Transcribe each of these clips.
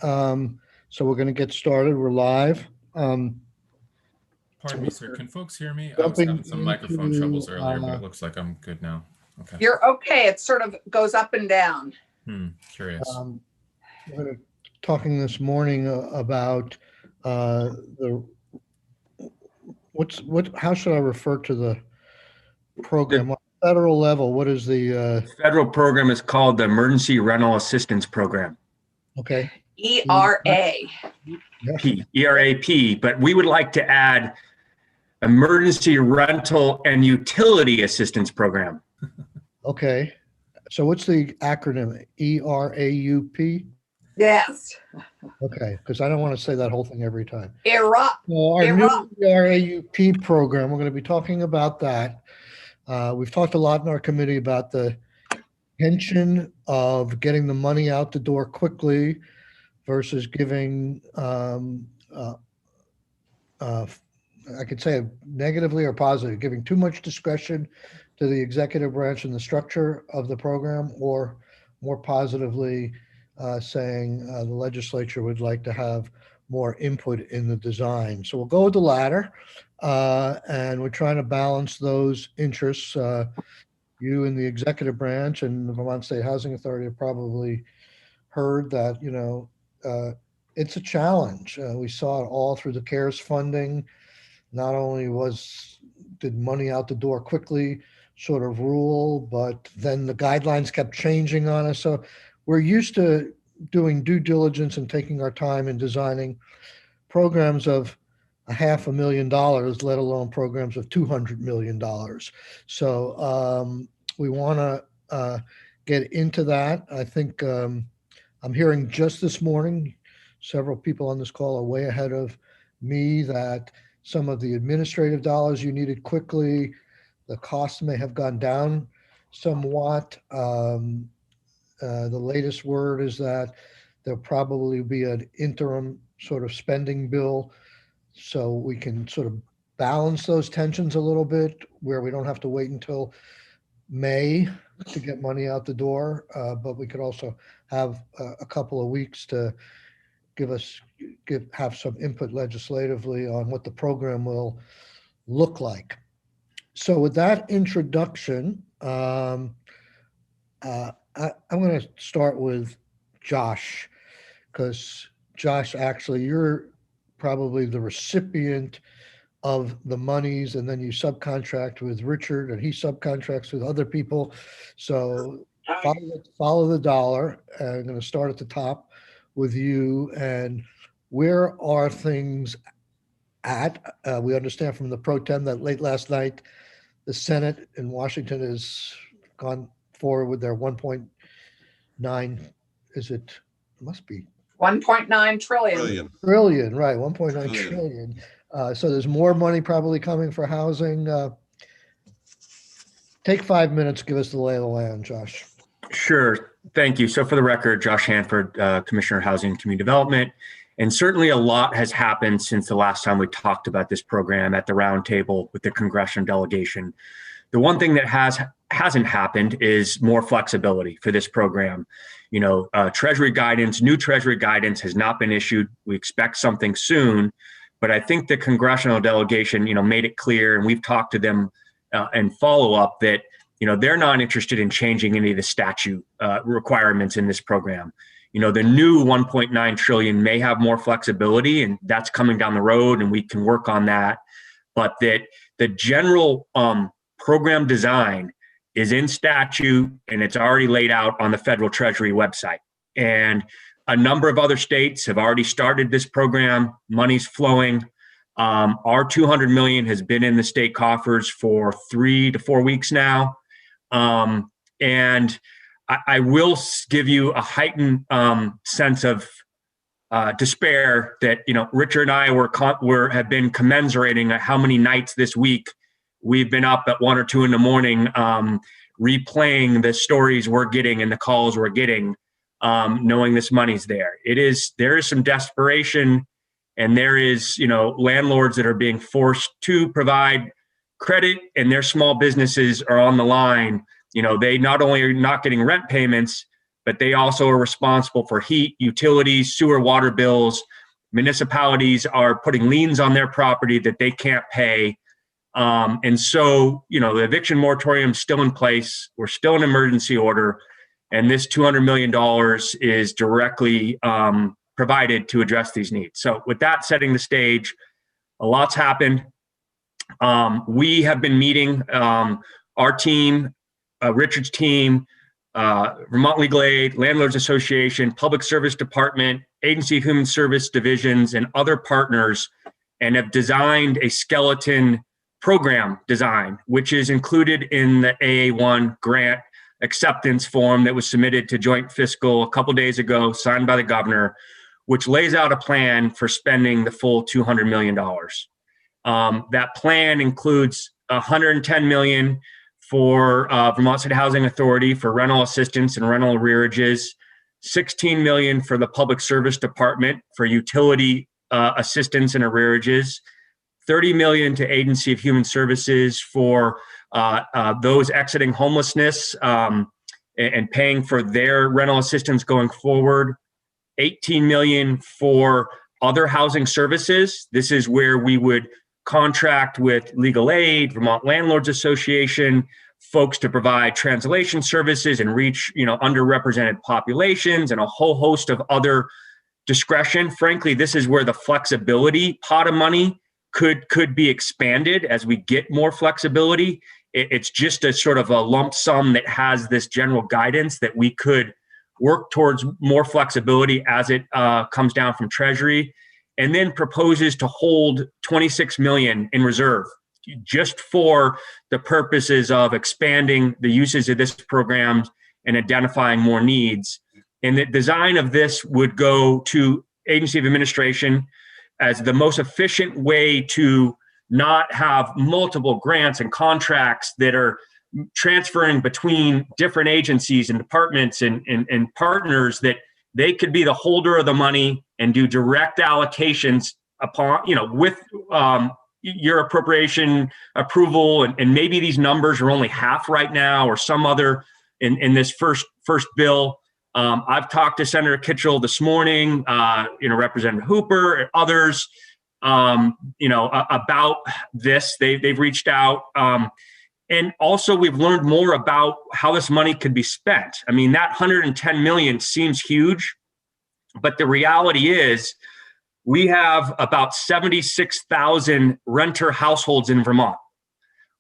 So we're going to get started. We're live. Pardon me, sir. Can folks hear me? I was Jumping having some microphone into, troubles earlier, but it looks like I'm good now. Okay. You're okay. It sort of goes up and down. Curious. We're gonna, talking this morning about how should I refer to the program? On federal level, what is the Federal program is called the Emergency Rental Assistance Program. okay? ERA. ERAP, but we would like to add Emergency Rental and Utility Assistance Program. Okay. So what's the acronym? ERAUP? Yes. Okay, because I don't want to say that whole thing every time. Erupt. Well, our new ERAUP program, we're going to be talking about that. We've talked a lot in our committee about the tension of getting the money out the door quickly versus giving, I could say negatively or positive, giving too much discretion to the executive branch in the structure of the program, or more positively saying the legislature would like to have more input in the design. So we'll go with the latter, and we're trying to balance those interests. You in the executive branch and the Vermont State Housing Authority have probably heard that, it's a challenge. We saw it all through the CARES funding. Not only did money out the door quickly sort of rule, but then the guidelines kept changing on us. So we're used to doing due diligence and taking our time in designing programs of $500,000, let alone programs of $200 million. So we want to get into that. I think I'm hearing just this morning, several people on this call are way ahead of me, that some of the administrative dollars you needed quickly, the costs may have gone down somewhat. The latest word is that there'll probably be an interim sort of spending bill, so we can sort of balance those tensions a little bit, where we don't have to wait until May to get money out the door, but we could also have a couple of weeks to have some input legislatively on what the program will look like. So with that introduction, I'm going to start with Josh, because Josh, actually, you're probably the recipient of the monies, and then you subcontract with Richard, and he subcontracts with other people. So follow the dollar. I'm going to start at the top with you. And where are things at? We understand from the pro tem that late last night, the Senate in Washington has gone forward with their 1.9, it must be 1.9 trillion. Trillion, right, 1.9 trillion. So there's more money probably coming for housing. Take 5 minutes, give us the lay of the land, Josh. Sure. Thank you. So for the record, Josh Hanford, Commissioner of Housing and Community Development. And certainly a lot has happened since the last time we talked about this program at the roundtable with the congressional delegation. The one thing that hasn't happened is more flexibility for this program. Treasury guidance, new Treasury guidance has not been issued. We expect something soon, but I think the congressional delegation, made it clear, and we've talked to them and follow up that, they're not interested in changing any of the statute requirements in this program. The new 1.9 trillion may have more flexibility, and that's coming down the road, and we can work on that. But that the general program design is in statute, and it's already laid out on the Federal Treasury website. And a number of other states have already started this program. Money's flowing. Our $200 million has been in the state coffers for 3 to 4 weeks now. And I will give you a heightened sense of despair that, Richard and I have been commiserating how many nights this week we've been up at 1 or 2 in the morning, replaying the stories we're getting and the calls we're getting, knowing this money's there. There is some desperation, and there is, landlords that are being forced to provide credit, and their small businesses are on the line. They not only are not getting rent payments, but they also are responsible for heat, utilities, sewer, water bills. Municipalities are putting liens on their property that they can't pay. And so, the eviction moratorium is still in place. We're still in emergency order. And this $200 million is directly provided to address these needs. So with that setting the stage, a lot's happened. We have been meeting, our team, Richard's team, Vermont Legal Aid, Landlords Association, Public Service Department, Agency of Human Service divisions, and other partners, and have designed a skeleton program design, which is included in the AA1 grant acceptance form that was submitted to Joint Fiscal a couple days ago, signed by the governor, which lays out a plan for spending the full $200 million. That plan includes $110 million for Vermont State Housing Authority for rental assistance and rental arrearages, $16 million for the Public Service Department for utility assistance and arrearages, $30 million to Agency of Human Services for those exiting homelessness and paying for their rental assistance going forward, $18 million for other housing services. This is where we would contract with Legal Aid, Vermont Landlords Association, folks to provide translation services and reach, underrepresented populations and a whole host of other discretion. Frankly, this is where the flexibility pot of money could be expanded as we get more flexibility. It's just a sort of a lump sum that has this general guidance that we could work towards more flexibility as it comes down from Treasury, and then proposes to hold $26 million in reserve just for the purposes of expanding the uses of this program and identifying more needs. And the design of this would go to Agency of Administration as the most efficient way to not have multiple grants and contracts that are transferring between different agencies and departments and partners, that they could be the holder of the money and do direct allocations upon, with your appropriation approval. And maybe these numbers are only half right now or some other in this first bill. I've talked to Senator Kitchell this morning, Representative Hooper and others, about this. They've reached out. And also we've learned more about how this money could be spent. I mean, that $110 million seems huge, but the reality is we have about 76,000 renter households in Vermont.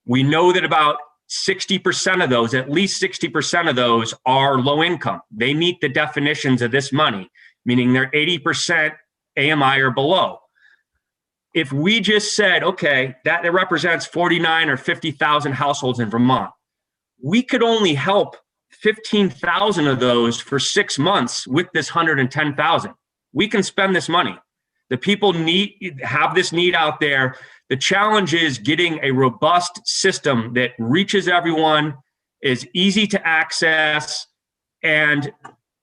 We know that about 60% of those, at least 60% of those, are low income. They meet the definitions of this money, meaning they're 80% AMI or below. If we just said, okay, that represents 49 or 50,000 households in Vermont, we could only help 15,000 of those for 6 months with this 110,000. We can spend this money. The people have this need out there. The challenge is getting a robust system that reaches everyone, is easy to access, and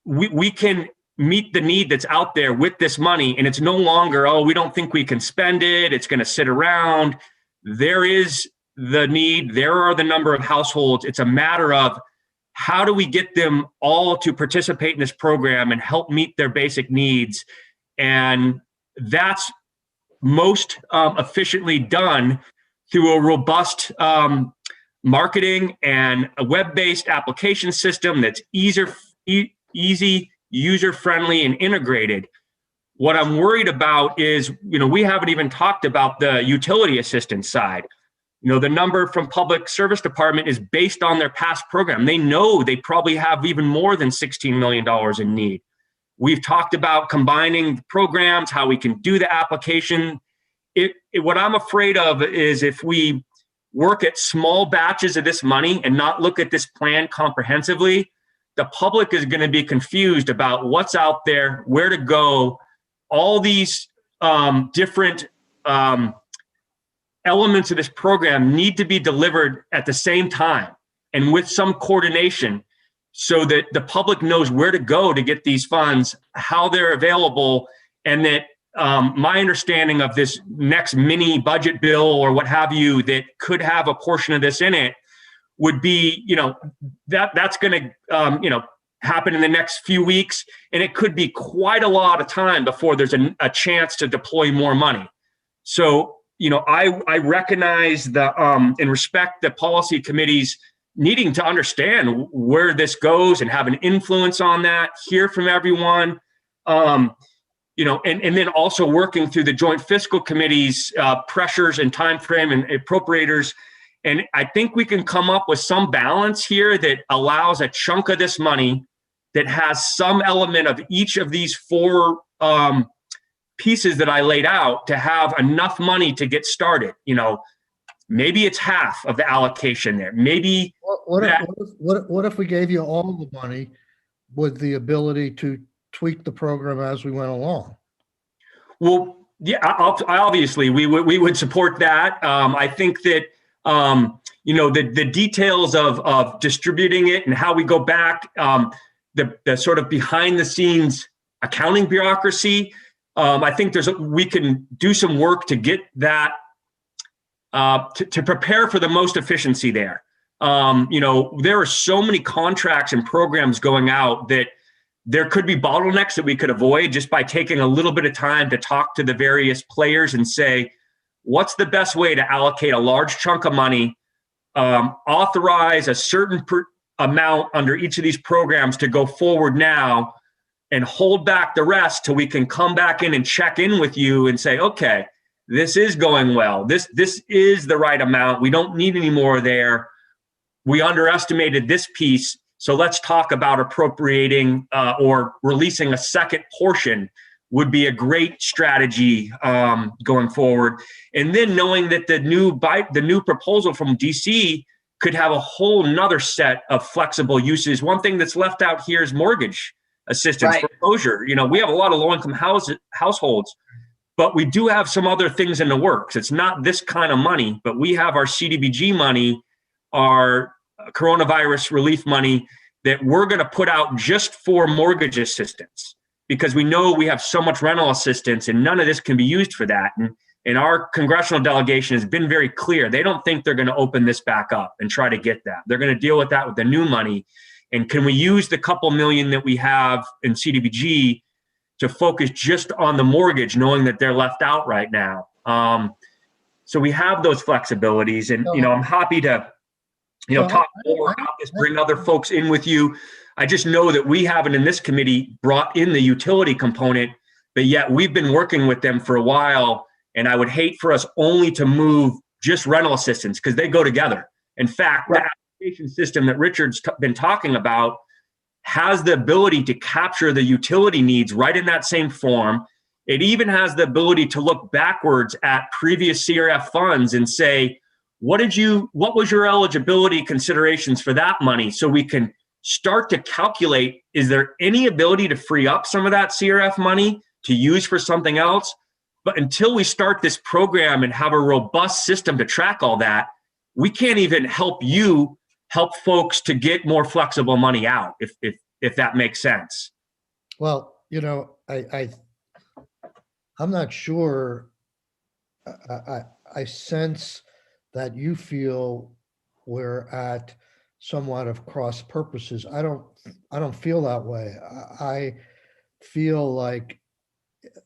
we can meet the need that's out there with this money. And it's no longer, we don't think we can spend it, it's going to sit around. There is the need, there are the number of households. It's a matter of how do we get them all to participate in this program and help meet their basic needs. And that's most efficiently done through a robust marketing and a web-based application system that's easy, user-friendly, and integrated. What I'm worried about is, we haven't even talked about the utility assistance side. The number from Public Service Department is based on their past program. They know they probably have even more than $16 million in need. We've talked about combining programs, how we can do the application. What I'm afraid of is if we work at small batches of this money and not look at this plan comprehensively, the public is going to be confused about what's out there, where to go. All these different elements of this program need to be delivered at the same time and with some coordination, so that the public knows where to go to get these funds, how they're available, and that my understanding of this next mini budget bill or what have you that could have a portion of this in it would be, that's going to, happen in the next few weeks, and it could be quite a lot of time before there's a chance to deploy more money. So, I recognize and respect the policy committees needing to understand where this goes and have an influence on that, hear from everyone, and then also working through the joint fiscal committee's pressures and time frame and appropriators. And I think we can come up with some balance here that allows a chunk of this money that has some element of each of these four pieces that I laid out to have enough money to get started. Maybe it's half of the allocation there. Maybe what if we gave you all the money with the ability to tweak the program as we went along? Well, yeah, obviously we would support that. I think that the details of distributing it and how we go back, the sort of behind the scenes accounting bureaucracy. I think we can do some work to get that to prepare for the most efficiency there. There are so many contracts and programs going out that there could be bottlenecks that we could avoid just by taking a little bit of time to talk to the various players and say, what's the best way to allocate a large chunk of money, authorize a certain amount under each of these programs to go forward now, and hold back the rest till we can come back in and check in with you and say, okay, this is going well. This is the right amount. We don't need any more there. We underestimated this piece. So let's talk about appropriating or releasing a second portion would be a great strategy going forward. And then knowing that the new proposal from DC could have a whole nother set of flexible uses. One thing that's left out here is mortgage assistance, Right. foreclosure. We have a lot of low-income households, but we do have some other things in the works. It's not this kind of money, but we have our CDBG money, our coronavirus relief money that we're going to put out just for mortgage assistance, because we know we have so much rental assistance and none of this can be used for that. And our congressional delegation has been very clear. They don't think they're going to open this back up and try to get that. They're going to deal with that with the new money. And can we use the couple million that we have in CDBG to focus just on the mortgage, knowing that they're left out right now? So we have those flexibilities, and I'm happy to talk more about this, bring other folks in with you. I just know that we haven't in this committee brought in the utility component, but yet we've been working with them for a while. And I would hate for us only to move just rental assistance, because they go together. In fact, the application system that Richard's been talking about has the ability to capture the utility needs right in that same form. It even has the ability to look backwards at previous CRF funds and say, what was your eligibility considerations for that money? So we can start to calculate, is there any ability to free up some of that CRF money to use for something else? But until we start this program and have a robust system to track all that, we can't even help folks to get more flexible money out, if that makes sense. Well, I'm not sure. I sense that you feel we're at somewhat of cross purposes. I don't feel that way. I feel like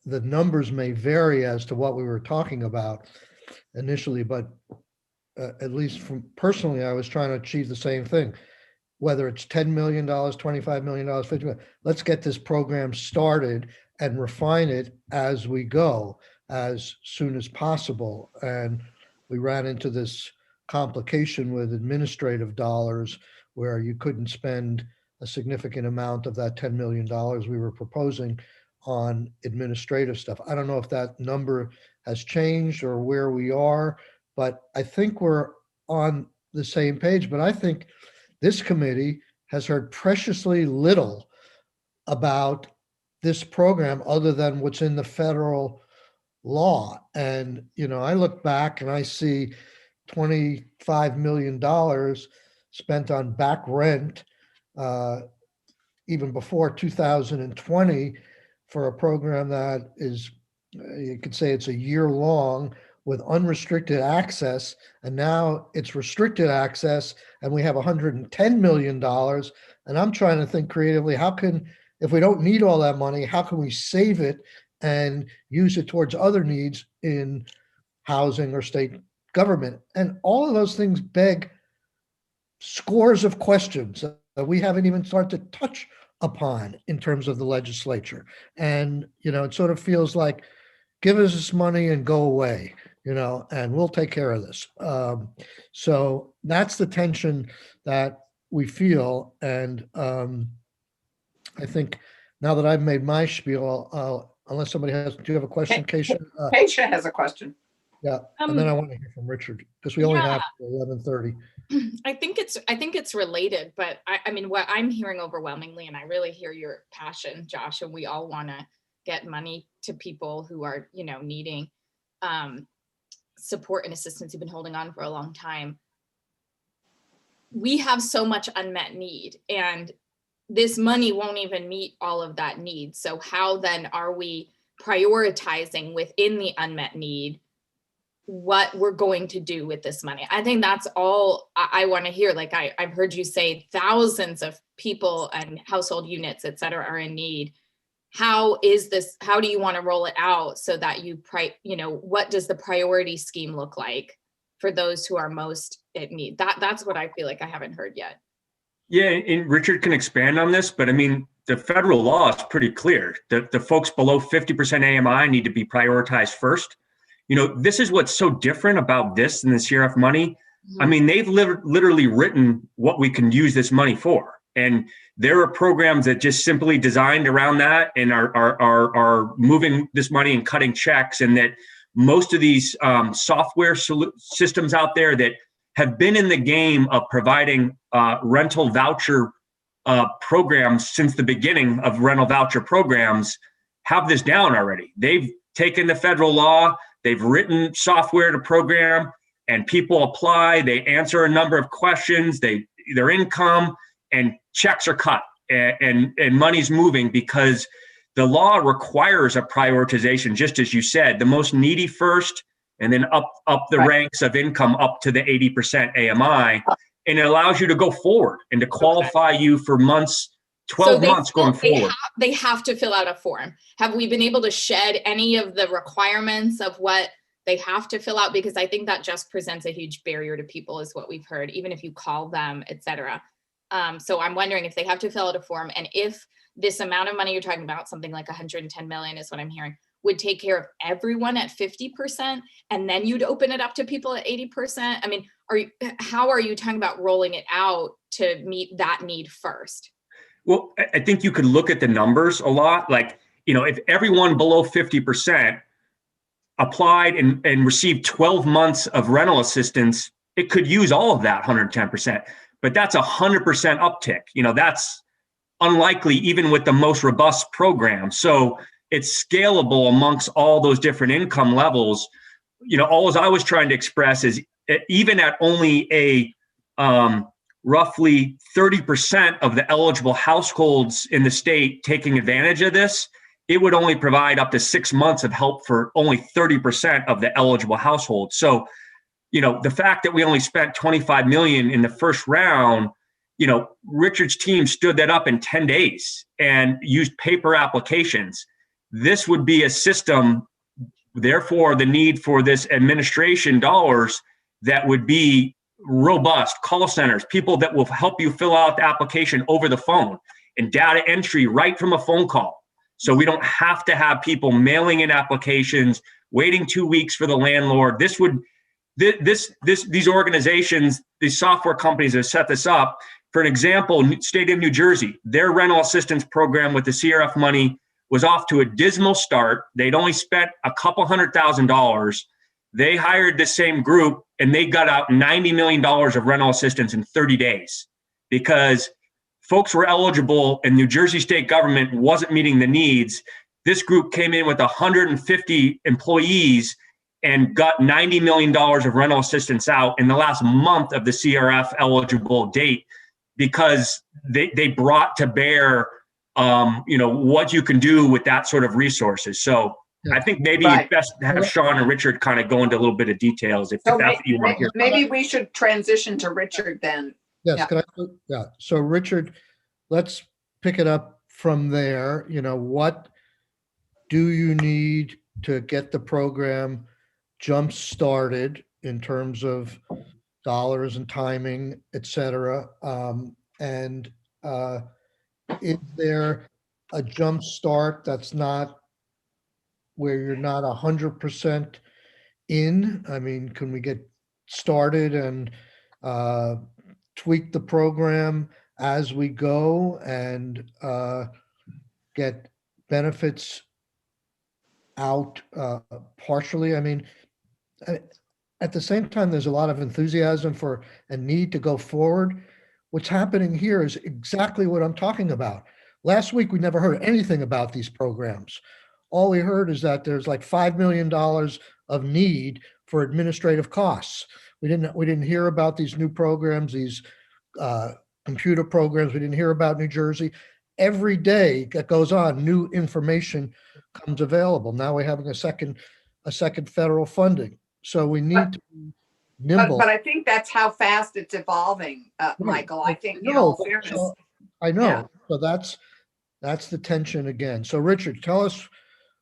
the numbers may vary as to what we were talking about initially, but at least from personally, I was trying to achieve the same thing. Whether it's $10 million, $25 million, $50 million, let's get this program started and refine it as we go as soon as possible. And we ran into this complication with administrative dollars where you couldn't spend a significant amount of that $10 million we were proposing on administrative stuff. I don't know if that number has changed or where we are, but I think we're on the same page. But I think this committee has heard preciously little about this program other than what's in the federal law. And, I look back and I see $25 million spent on back rent even before 2020 for a program that is, you could say it's a year long with unrestricted access, and now it's restricted access, and we have $110 million. And I'm trying to think creatively, if we don't need all that money, how can we save it and use it towards other needs in housing or state government? And all of those things beg scores of questions that we haven't even started to touch upon in terms of the legislature. And, it sort of feels like, give us this money and go away, and we'll take care of this. So that's the tension that we feel. And I think now that I've made my spiel, unless somebody do you have a question, Keisha? Keisha has a question. Yeah, and then I want to hear from Richard, because we only have 11:30. I think it's related, but I mean, what I'm hearing overwhelmingly, and I really hear your passion, Josh, and we all want to get money to people who are, needing support and assistance, who've been holding on for a long time. We have so much unmet need, and this money won't even meet all of that need. So how then are we prioritizing within the unmet need what we're going to do with this money? I think that's all I want to hear. Like I've heard you say thousands of people and household units, et cetera, are in need. How do you want to roll it out so that what does the priority scheme look like for those who are most at need? That's what I feel like I haven't heard yet. Yeah, and Richard can expand on this, but I mean, the federal law is pretty clear. The folks below 50% AMI need to be prioritized first. This is what's so different about this than the CRF money. Mm-hmm. I mean, they've literally written what we can use this money for. And there are programs that just simply designed around that and are moving this money and cutting checks. And that most of these software systems out there that have been in the game of providing rental voucher programs since the beginning of rental voucher programs have this down already. They've taken the federal law, they've written software to program, and people apply, they answer a number of questions, their income, and checks are cut, and money's moving because the law requires a prioritization, just as you said, the most needy first, and then up the ranks of income up to the 80% AMI. And it allows you to go forward and to qualify you for 12 months going forward. They have to fill out a form. Have we been able to shed any of the requirements of what they have to fill out? Because I think that just presents a huge barrier to people, is what we've heard, even if you call them, et cetera. So I'm wondering if they have to fill out a form, and if this amount of money you're talking about, something like 110 million is what I'm hearing, would take care of everyone at 50%, and then you'd open it up to people at 80%. I mean, how are you talking about rolling it out to meet that need first? Well, I think you could look at the numbers a lot. Like, if everyone below 50% applied and received 12 months of rental assistance, it could use all of that 110%. But that's 100% uptick. That's unlikely even with the most robust program. So it's scalable amongst all those different income levels. All I was trying to express is even at only a roughly 30% of the eligible households in the state taking advantage of this, it would only provide up to 6 months of help for only 30% of the eligible households. So, the fact that we only spent $25 million in the first round, Richard's team stood that up in 10 days and used paper applications. This would be a system, therefore the need for this administration dollars that would be robust, call centers, people that will help you fill out the application over the phone, and data entry right from a phone call. So we don't have to have people mailing in applications, waiting 2 weeks for the landlord. These organizations, these software companies have set this up. For an example, state of New Jersey, their rental assistance program with the CRF money was off to a dismal start. They'd only spent a couple $100,000. They hired the same group and they got out $90 million of rental assistance in 30 days because folks were eligible and New Jersey state government wasn't meeting the needs. This group came in with 150 employees and got $90 million of rental assistance out in the last month of the CRF eligible date because they brought to bear what you can do with that sort of resources. So I think maybe Right. best to have Sean or Richard kind of go into a little bit of details if So that's what you want to hear. maybe we should transition to Richard then. Yes, Yeah. can I, yeah, so Richard, let's pick it up from there. You know, what do you need to get the program jump started in terms of dollars and timing, et cetera? And is there a jump start that's not where you're not 100% in? I mean, can we get started and tweak the program as we go and get benefits out partially? I mean, at the same time, there's a lot of enthusiasm for a need to go forward. What's happening here is exactly what I'm talking about. Last week, we never heard anything about these programs. All we heard is that there's like $5 million of need for administrative costs. We didn't hear about these new programs, these computer programs. We didn't hear about New Jersey. Every day that goes on, new information comes available. Now we're having a second federal funding. So we need to be nimble. But I think that's how fast it's evolving, Michael. I think, in all fairness. I know. Yeah. So that's the tension again. So Richard, tell us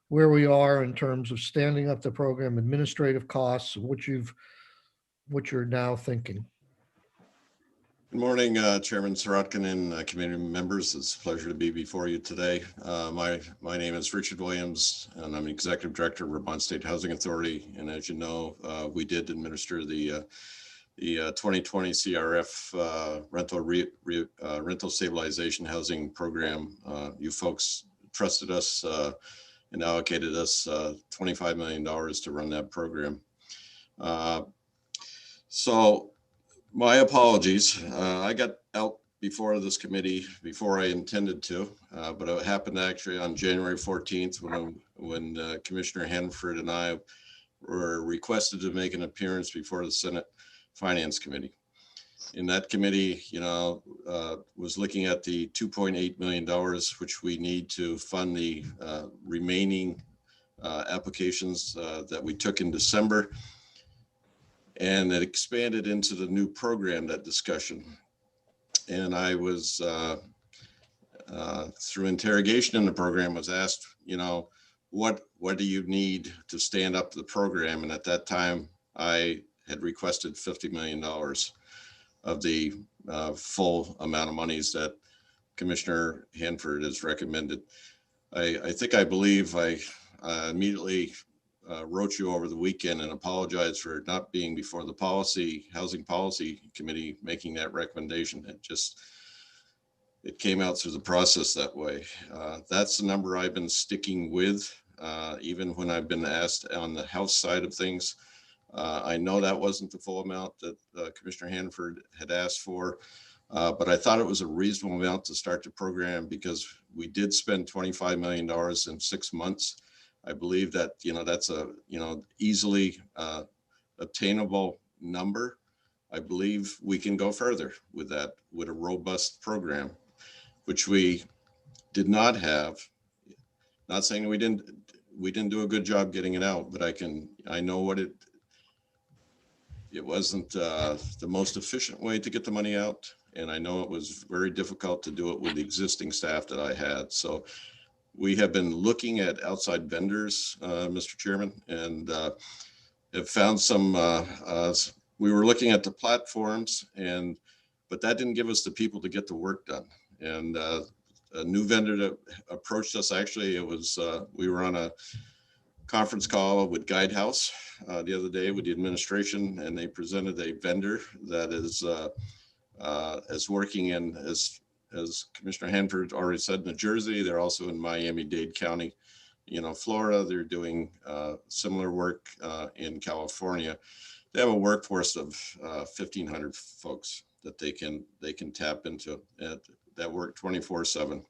where we are in terms of standing up the program, administrative costs, what you're now thinking. Good morning, Chairman Sirotkin and community members. It's a pleasure to be before you today. My name is Richard Williams, and I'm Executive Director of Vermont State Housing Authority. And as you know, we did administer the 2020 CRF rental stabilization housing program. You folks trusted us and allocated us $25 million to run that program. So my apologies. I got out before this committee before I intended to, but it happened actually on January 14th when Commissioner Hanford and I were requested to make an appearance before the Senate Finance Committee. In that committee, was looking at the $2.8 million, which we need to fund the remaining applications that we took in December. And it expanded into the new program, that discussion. And I was, through interrogation in the program, was asked, what do you need to stand up the program? And at that time, I had requested $50 million of the full amount of monies that Commissioner Hanford has recommended. I believe I immediately wrote you over the weekend and apologized for not being before the Housing Policy Committee making that recommendation. It came out through the process that way. That's the number I've been sticking with, even when I've been asked on the House side of things. I know that wasn't the full amount that Commissioner Hanford had asked for, but I thought it was a reasonable amount to start the program because we did spend $25 million in 6 months. I believe that, that's a, easily obtainable number. I believe we can go further with that, with a robust program, which we did not have. Not saying we didn't do a good job getting it out, but I know what it wasn't the most efficient way to get the money out. And I know it was very difficult to do it with the existing staff that I had. So we have been looking at outside vendors, Mr. Chairman, and have found some, we were looking at the platforms, but that didn't give us the people to get the work done. And a new vendor that approached us, actually, we were on a conference call with Guidehouse the other day with the administration, and they presented a vendor that is working in, as Commissioner Hanford already said, New Jersey. They're also in Miami-Dade County, Florida. They're doing similar work in California. They have a workforce of 1,500 folks that they can tap into that work 24/7.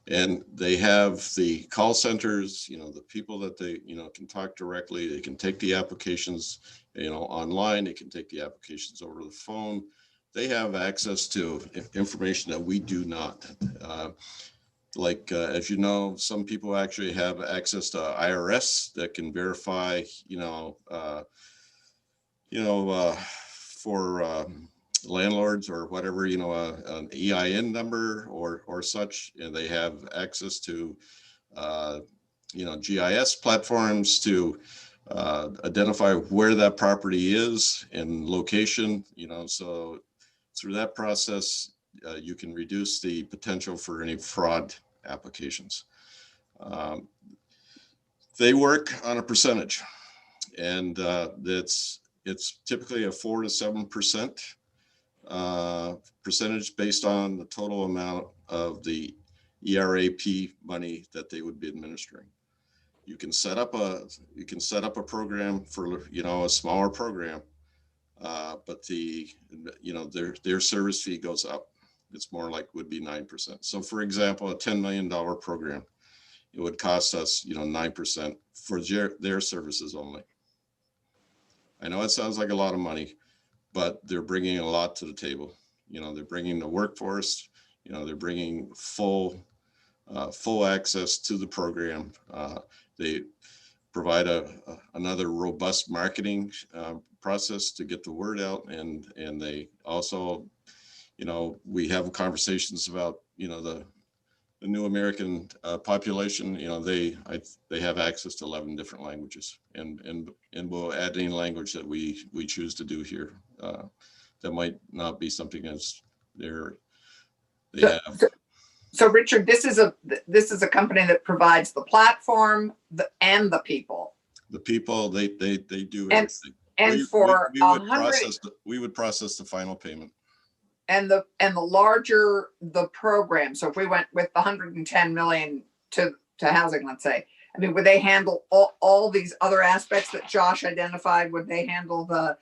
And they have the call centers, the people that they, can talk directly. They can take the applications, online. They can take the applications over the phone. They have access to information that we do not. Like, as you know, some people actually have access to IRS that can verify, for landlords or whatever, an EIN number or such, and they have access to, GIS platforms to identify where that property is and location, so through that process, you can reduce the potential for any fraud applications. They work on a percentage, and it's typically a 4 to 7% percentage based on the total amount of the ERAP money that they would be administering. You can set up a program for a smaller program, but their service fee goes up. It's more like would be 9%. So for example, a $10 million program, it would cost us 9% for their services only. I know it sounds like a lot of money, but they're bringing a lot to the table. They're bringing the workforce. They're bringing full access to the program. They provide another robust marketing process to get the word out, and they also, we have conversations about the new American population. They have access to 11 different languages, and we'll add any language that we choose to do here. That might not be something as they have. So Richard, this is a company that provides the platform and the people. The people, they do And everything. And We would process the final payment. And the larger the program, so if we went with the 110 million to housing, let's say, I mean, would they handle all these other aspects that Josh identified? Would they handle the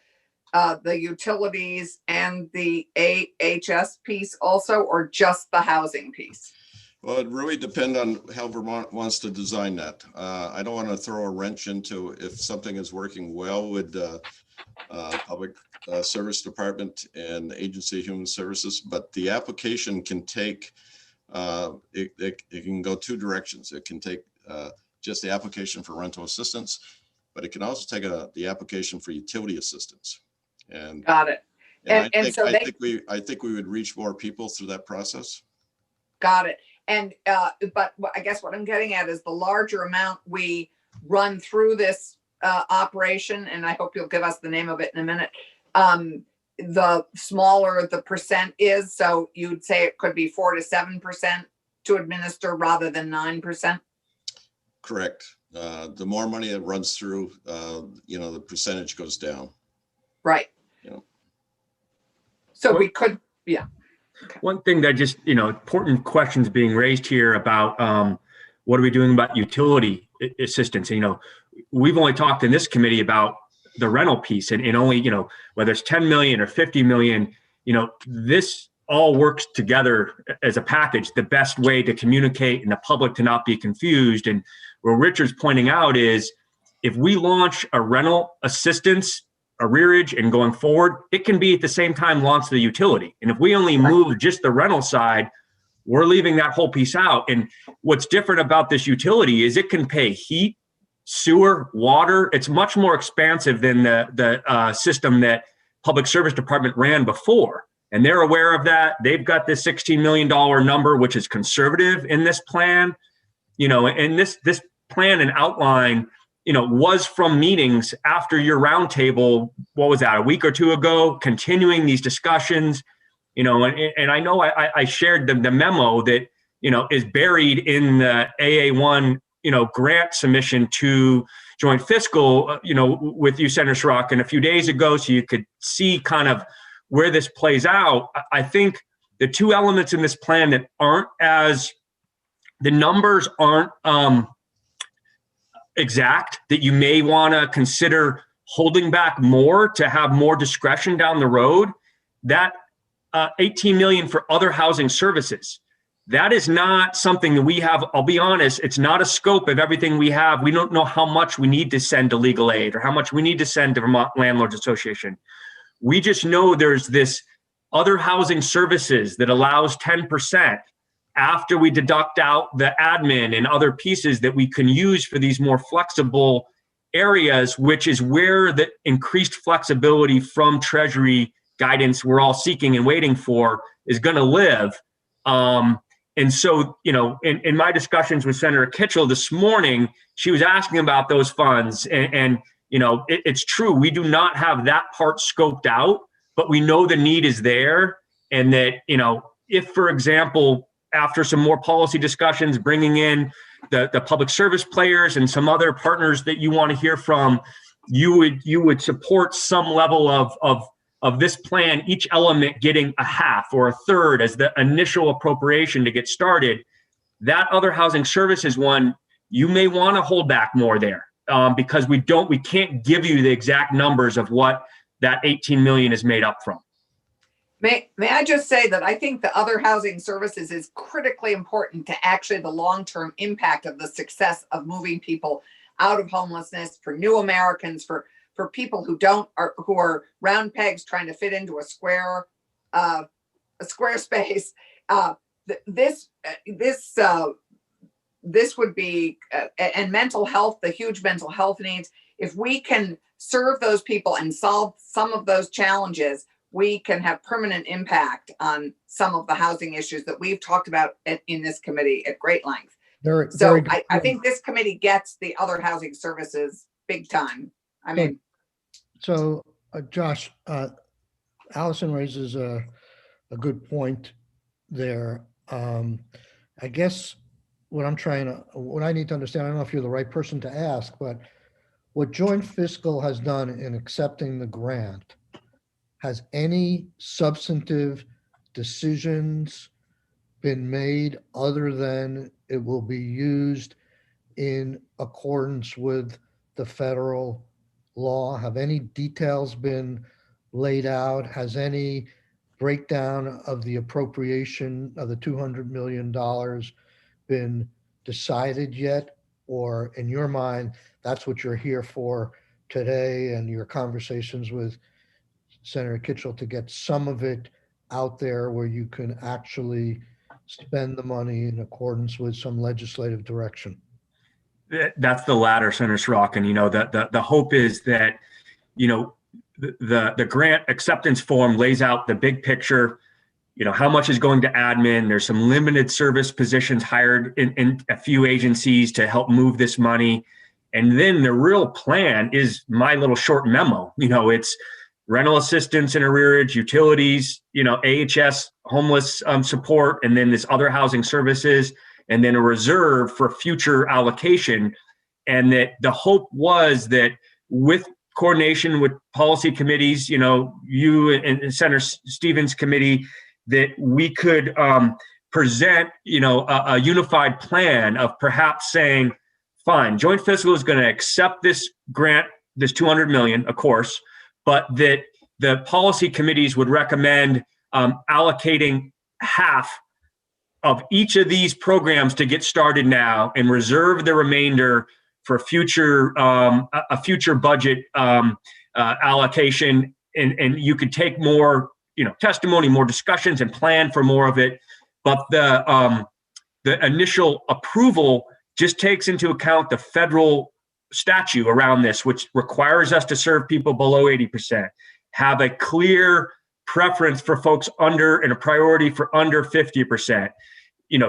utilities and the AHS piece also, or just the housing piece? Well, it really depends on how Vermont wants to design that. I don't want to throw a wrench into if something is working well with Public Service Department and Agency of Human Services, but the application can take, it can go two directions. It can take just the application for rental assistance, but it can also take the application for utility assistance. And got it. And I think we would reach more people through that process. Got it. And but I guess what I'm getting at is the larger amount we run through this operation, and I hope you'll give us the name of it in a minute, the smaller the percent is. So you'd say it could be 4 to 7% to administer rather than 9%. Correct. The more money that runs through, the percentage goes down. Right. So we could, yeah. Okay. One thing that just, important questions being raised here about what are we doing about utility assistance? We've only talked in this committee about the rental piece and only, whether it's 10 million or 50 million, this all works together as a package, the best way to communicate and the public to not be confused. And what Richard's pointing out is if we launch a rental assistance arrearage and going forward, it can be at the same time launch the utility. And if we only move just the rental side, we're leaving that whole piece out. And what's different about this utility is it can pay heat, sewer, water. It's much more expansive than the system that Public Service Department ran before. And they're aware of that. They've got this $16 million number, which is conservative in this plan. And this plan and outline, was from meetings after your roundtable, what was that, a week or two ago, continuing these discussions, and I know I shared the memo that, is buried in the AA1, grant submission to joint fiscal, with you, Senator Schrock, and a few days ago, so you could see kind of where this plays out. I think the two elements in this plan that the numbers aren't exact, that you may want to consider holding back more to have more discretion down the road, that 18 million for other housing services, that is not something that we have. I'll be honest, it's not a scope of everything we have. We don't know how much we need to send to legal aid or how much we need to send to Vermont Landlords Association. We just know there's this other housing services that allows 10% after we deduct out the admin and other pieces that we can use for these more flexible areas, which is where the increased flexibility from Treasury guidance we're all seeking and waiting for is going to live. And so, in my discussions with Senator Kitchell this morning, she was asking about those funds. And it's true, we do not have that part scoped out, but we know the need is there. And that, if, for example, after some more policy discussions, bringing in the public service players and some other partners that you want to hear from, you would support some level of this plan, each element getting a half or a third as the initial appropriation to get started. That other housing services one, you may want to hold back more there because we can't give you the exact numbers of what that 18 million is made up from. May I just say that I think the other housing services is critically important to actually the long-term impact of the success of moving people out of homelessness, for new Americans, for people who are round pegs trying to fit into a square space. This would be and mental health, the huge mental health needs. If we can serve those people and solve some of those challenges, we can have permanent impact on some of the housing issues that we've talked about in this committee at great length. I think this committee gets the other housing services big time. So Josh, Allison raises a good point there. I guess what I need to understand, I don't know if you're the right person to ask, but what Joint Fiscal has done in accepting the grant, has any substantive decisions been made other than it will be used in accordance with the federal law? Have any details been laid out? Has any breakdown of the appropriation of the $200 million been decided yet? Or in your mind, that's what you're here for today and your conversations with Senator Kitchell to get some of it out there where you can actually spend the money in accordance with some legislative direction? That's the latter, Senator Sorokin. The hope is that, the grant acceptance form lays out the big picture, how much is going to admin. There's some limited service positions hired in a few agencies to help move this money. And then the real plan is my little short memo. It's rental assistance and arrearage, utilities, AHS, homeless support, and then this other housing services, and then a reserve for future allocation. And that the hope was that with coordination with policy committees, you and Senator Stevens' committee, that we could present, a unified plan of perhaps saying, fine, Joint Fiscal is going to accept this grant, this 200 million, of course, but that the policy committees would recommend allocating half of each of these programs to get started now and reserve the remainder for future a future budget allocation. And you could take more, testimony, more discussions, and plan for more of it. But the initial approval just takes into account the federal statute around this, which requires us to serve people below 80%, have a clear preference for folks under and a priority for under 50%,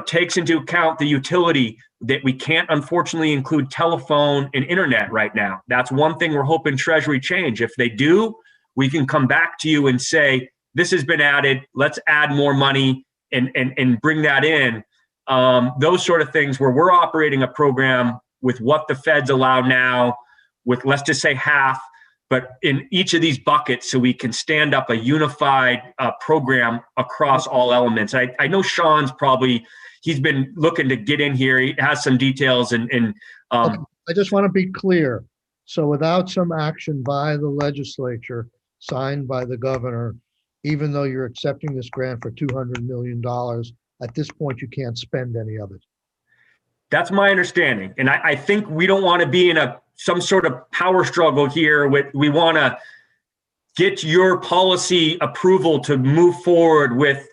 takes into account the utility that we can't unfortunately include telephone and internet right now. That's one thing we're hoping Treasury change. If they do, we can come back to you and say, this has been added, let's add more money and bring that in. Those sort of things where we're operating a program with what the feds allow now, with let's just say half, but in each of these buckets so we can stand up a unified program across all elements. I know Sean's he's been looking to get in here. He has some details and I just want to be clear. So without some action by the legislature, signed by the governor, even though you're accepting this grant for $200 million, at this point, you can't spend any of it. That's my understanding. And I think we don't want to be in some sort of power struggle here. We want to get your policy approval to move forward with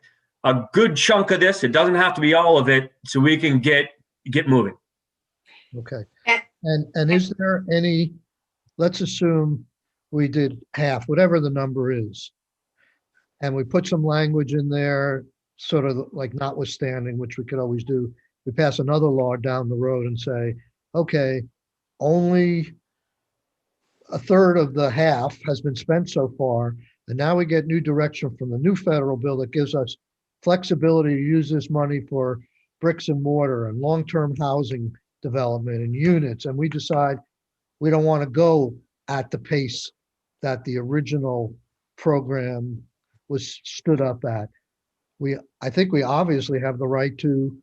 a good chunk of this. It doesn't have to be all of it, so we can get moving. Okay. And- And is there any, let's assume we did half, whatever the number is. And we put some language in there, sort of like notwithstanding, which we could always do. We pass another law down the road and say, okay, only a third of the half has been spent so far. And now we get new direction from the new federal bill that gives us flexibility to use this money for bricks and mortar and long-term housing development and units. And we decide we don't want to go at the pace that the original program was stood up at. I think we obviously have the right to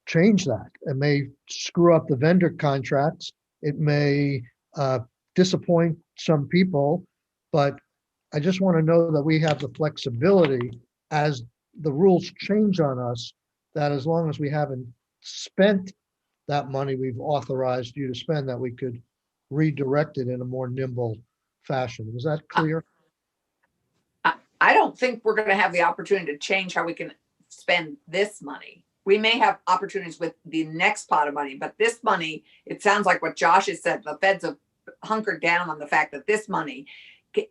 change that. It may screw up the vendor contracts. It may disappoint some people, but I just want to know that we have the flexibility as the rules change on us, that as long as we haven't spent that money we've authorized you to spend, that we could redirect it in a more nimble fashion. Was that clear? I don't think we're going to have the opportunity to change how we can spend this money. We may have opportunities with the next pot of money, but this money, it sounds like what Josh has said, the feds have hunkered down on the fact that this money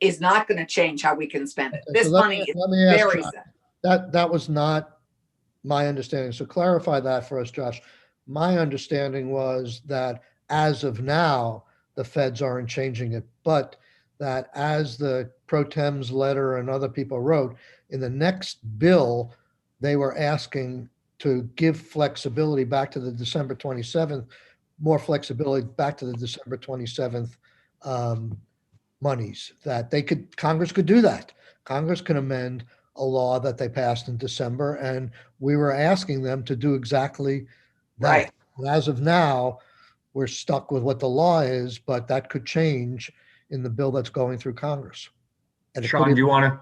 is not going to change how we can spend it. Okay, This so let money me- is let me ask very Josh. set. That was not my understanding. So clarify that for us, Josh. My understanding was that as of now, the feds aren't changing it, but that as the pro tem's letter and other people wrote, in the next bill, they were asking to give flexibility back to the December 27th, more flexibility back to the December 27th monies, that Congress could do that. Congress can amend a law that they passed in December, and we were asking them to do exactly that. Right. And as of now, we're stuck with what the law is, but that could change in the bill that's going through Congress. And it could Sean, do you want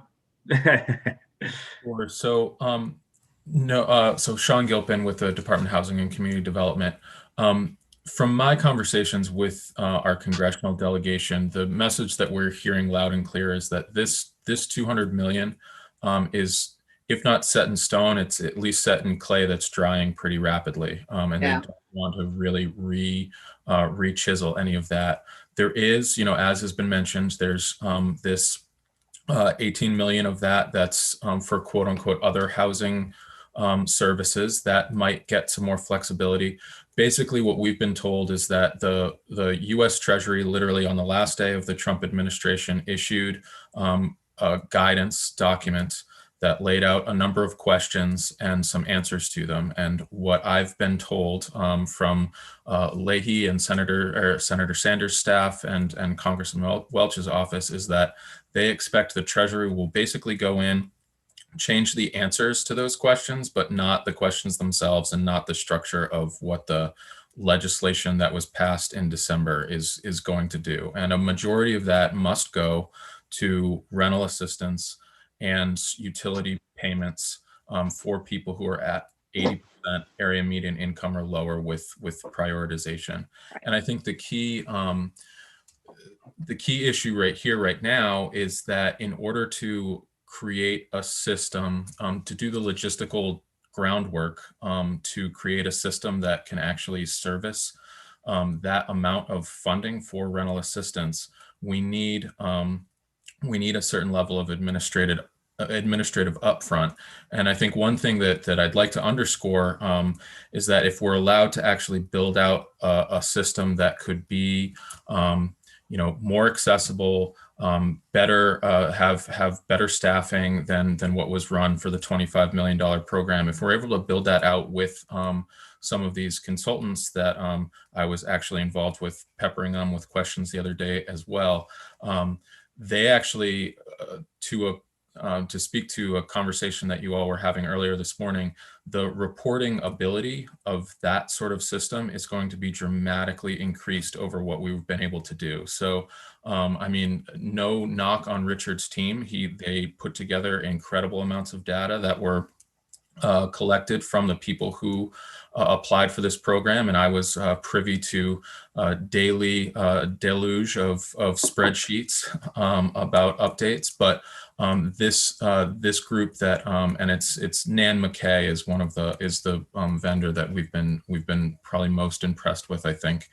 to? Sure. So, so Sean Gilpin with the Department of Housing and Community Development. From my conversations with our congressional delegation, the message that we're hearing loud and clear is that this 200 million is, if not set in stone, it's at least set in clay that's drying pretty rapidly. And they don't want to really re-chisel any of that. There is, as has been mentioned, there's this 18 million of that's for quote unquote other housing services that might get some more flexibility. Basically, what we've been told is that the U.S. Treasury, literally on the last day of the Trump administration, issued a guidance document that laid out a number of questions and some answers to them. And what I've been told from Leahy and Senator Sanders' staff and Congressman Welch's office is that they expect the Treasury will basically go in, change the answers to those questions, but not the questions themselves and not the structure of what the legislation that was passed in December is going to do. And a majority of that must go to rental assistance and utility payments for people who are at 80% area median income or lower with prioritization. And I think the key issue right now is that in order to create a system, to do the logistical groundwork, to create a system that can actually service that amount of funding for rental assistance, we need a certain level of administrative upfront. And I think one thing that I'd like to underscore is that if we're allowed to actually build out a system that could be more accessible, better, have better staffing than what was run for the $25 million program. If we're able to build that out with some of these consultants that I was actually involved with, peppering them with questions the other day as well, they actually, to speak to a conversation that you all were having earlier this morning, the reporting ability of that sort of system is going to be dramatically increased over what we've been able to do. So, I mean, no knock on Richard's team. They put together incredible amounts of data that were collected from the people who applied for this program, and I was privy to a daily deluge of spreadsheets about updates. But this group that and it's Nan McKay is the vendor that we've been probably most impressed with, I think.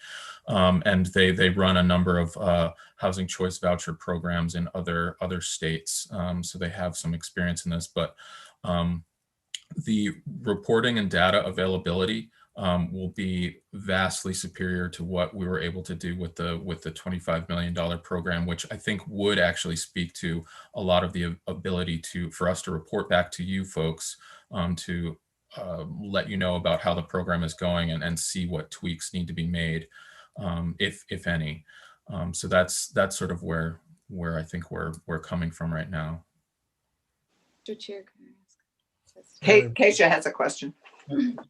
And they run a number of housing choice voucher programs in other states, so they have some experience in this. But the reporting and data availability will be vastly superior to what we were able to do with the $25 million program, which I think would actually speak to a lot of the ability for us to report back to you folks, to let you know about how the program is going and see what tweaks need to be made, if any. So that's sort of where I think we're coming from right now. Mr. Chair, can I ask a question? Kate, Keisha has a question.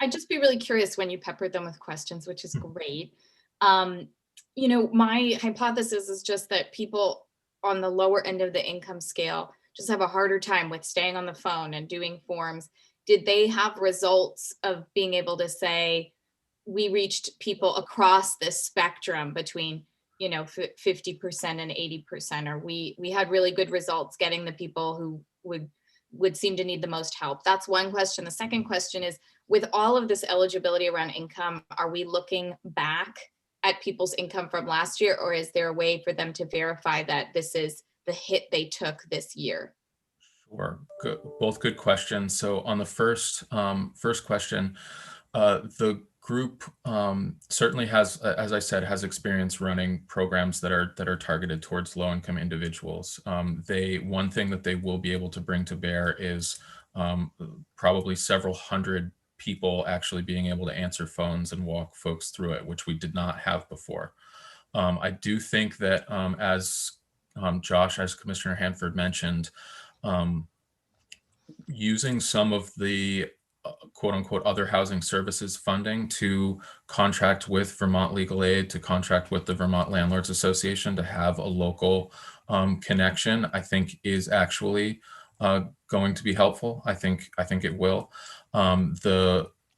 I'd just be really curious when you peppered them with questions, which is great. You know, my hypothesis is just that people on the lower end of the income scale just have a harder time with staying on the phone and doing forms. Did they have results of being able to say, we reached people across this spectrum between, you know, 50% and 80%, or we had really good results getting the people who would seem to need the most help? That's one question. The second question is, with all of this eligibility around income, are we looking back at people's income from last year, or is there a way for them to verify that this is the hit they took this year? Sure, good, both good questions. So on the first question, the group certainly has, as I said, has experience running programs that are targeted towards low-income individuals. One thing that they will be able to bring to bear is probably several hundred people actually being able to answer phones and walk folks through it, which we did not have before. I do think that as Josh, as Commissioner Hanford mentioned, using some of the quote unquote other housing services funding to contract with Vermont Legal Aid, to contract with the Vermont Landlords Association to have a local connection, I think is actually going to be helpful. I think it will.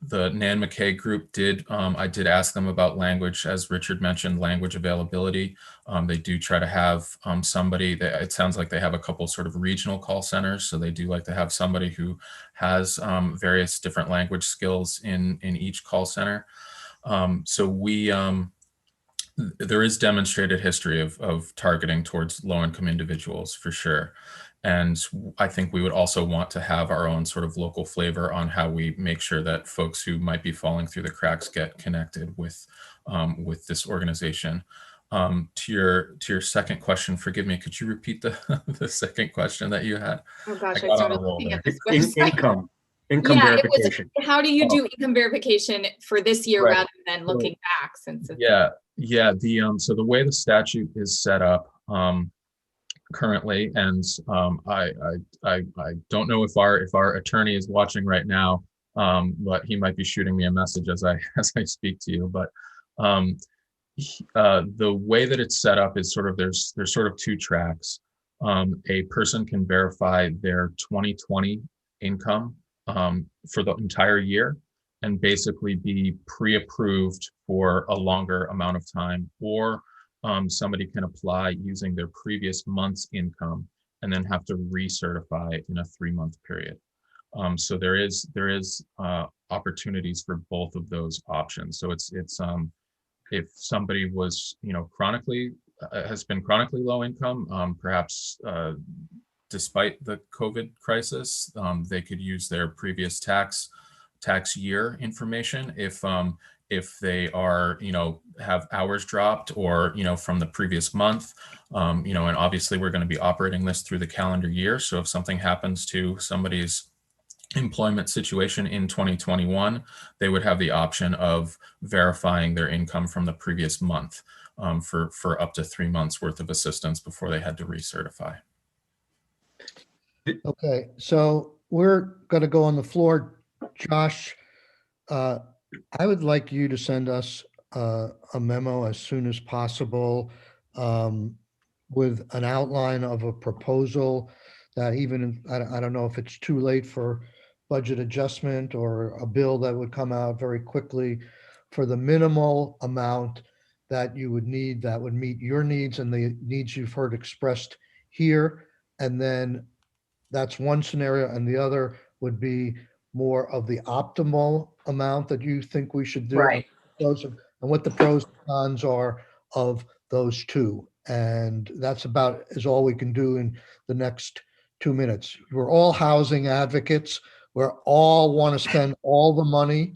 The Nan McKay group did, I did ask them about language, as Richard mentioned, language availability. They do try to have somebody that, it sounds like they have a couple sort of regional call centers. So they do like to have somebody who has various different language skills in each call center. So there is demonstrated history of targeting towards low-income individuals for sure. And I think we would also want to have our own sort of local flavor on how we make sure that folks who might be falling through the cracks get connected with this organization. To your second question, forgive me, could you repeat the second question that you had? Oh gosh, I got on started a roll looking there. at this website. Income Yeah, verification. How do you do income verification for this year Right. rather than looking back, since it's Yeah. So the way the statute is set up currently, and I don't know if our attorney is watching right now, but he might be shooting me a message as I speak to you. But the way that it's set up is sort of there's sort of two tracks. A person can verify their 2020 income for the entire year and basically be pre-approved for a longer amount of time, or somebody can apply using their previous month's income and then have to recertify in a 3-month period. So there is opportunities for both of those options. So it's if somebody was, has been chronically low income, perhaps despite the COVID crisis, they could use their previous tax year information. If they are, have hours dropped, or, from the previous month, and obviously we're going to be operating this through the calendar year. So if something happens to somebody's employment situation in 2021, they would have the option of verifying their income from the previous month for up to 3 months worth of assistance before they had to recertify. Okay, so we're going to go on the floor. Josh, I would like you to send us a memo as soon as possible with an outline of a proposal that even, I don't know if it's too late for budget adjustment or a bill that would come out very quickly for the minimal amount that you would need that would meet your needs and the needs you've heard expressed here. And then that's one scenario. And the other would be more of the optimal amount that you think we should do. Right. And what the pros and cons are of those two. And that's about is all we can do in the next 2 minutes. We're all housing advocates. We all want to spend all the money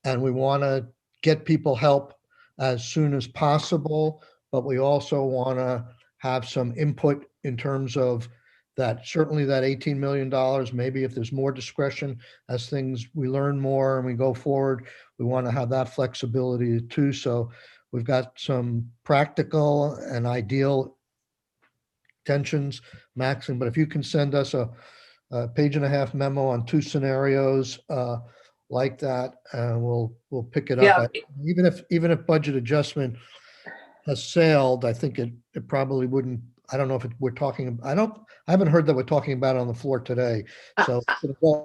and we want to get people help as soon as possible. But we also want to have some input in terms of that, certainly that $18 million, maybe if there's more discretion as we learn more and we go forward, we want to have that flexibility too. So we've got some practical and ideal tensions, Maxine, but if you can send us a 1.5-page memo on 2 scenarios like that, we'll pick it up. Yeah. Even if budget adjustment has sailed, I think it probably wouldn't. I don't know if we're talking. I haven't heard that we're talking about it on the floor today. So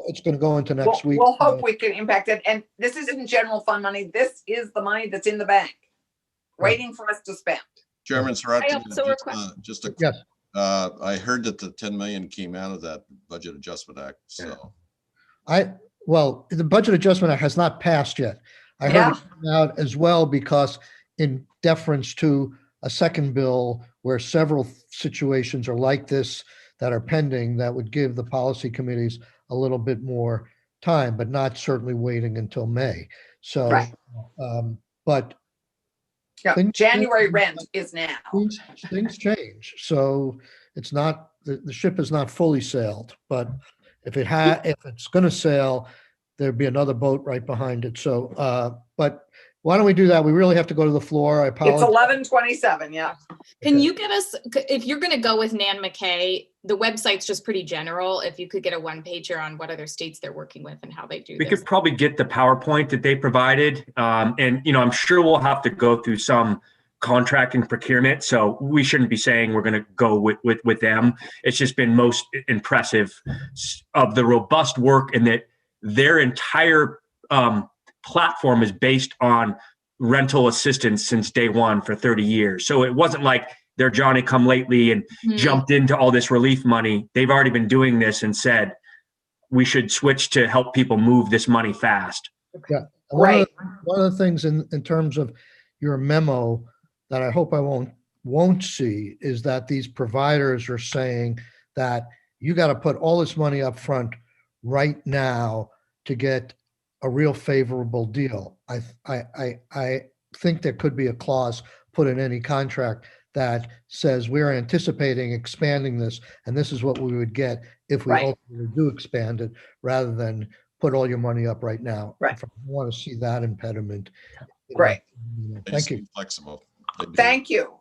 it's going to go into next week. We'll hope we can impact it. And this isn't general fund money. This is the money that's in the bank, waiting for us to spend. Chairman Sarathy, I also request- just a, Yes. I heard that the 10 million came out of that Budget Adjustment Act, so. Well, the budget adjustment act has not passed yet. I heard it come out as well because in deference to a second bill where several situations are like this that are pending, that would give the policy committees a little bit more time, but not certainly waiting until May. So, Right. But Yeah, Things- January rent is now. things change. So it's not, the ship is not fully sailed, but if it's going to sail, there'd be another boat right behind it. So, but why don't we do that? We really have to go to the floor. I It's apologize. 11:27, yeah. Can Okay. you give us, if you're going to go with Nan McKay, the website's just pretty general. If you could get a 1-pager on what other states they're working with and how they do We this. could probably get the PowerPoint that they provided. And, I'm sure we'll have to go through some contract and procurement. So we shouldn't be saying we're going to go with them. It's just been most impressive of the robust work and that their entire platform is based on rental assistance since day one for 30 years. So it wasn't like they're Johnny come lately and Hmm. jumped into all this relief money. They've already been doing this and said, we should switch to help people move this money fast. Right. One of the things in terms of your memo that I hope I won't see is that these providers are saying that you got to put all this money up front right now to get a real favorable deal. I think there could be a clause put in any contract that says we're anticipating expanding this, and this is what we would get if we Right. ultimately do expand it, rather than put all your money up right now. Right. I want to see that impediment. Great. They Thank you. seem flexible. They do. Thank you.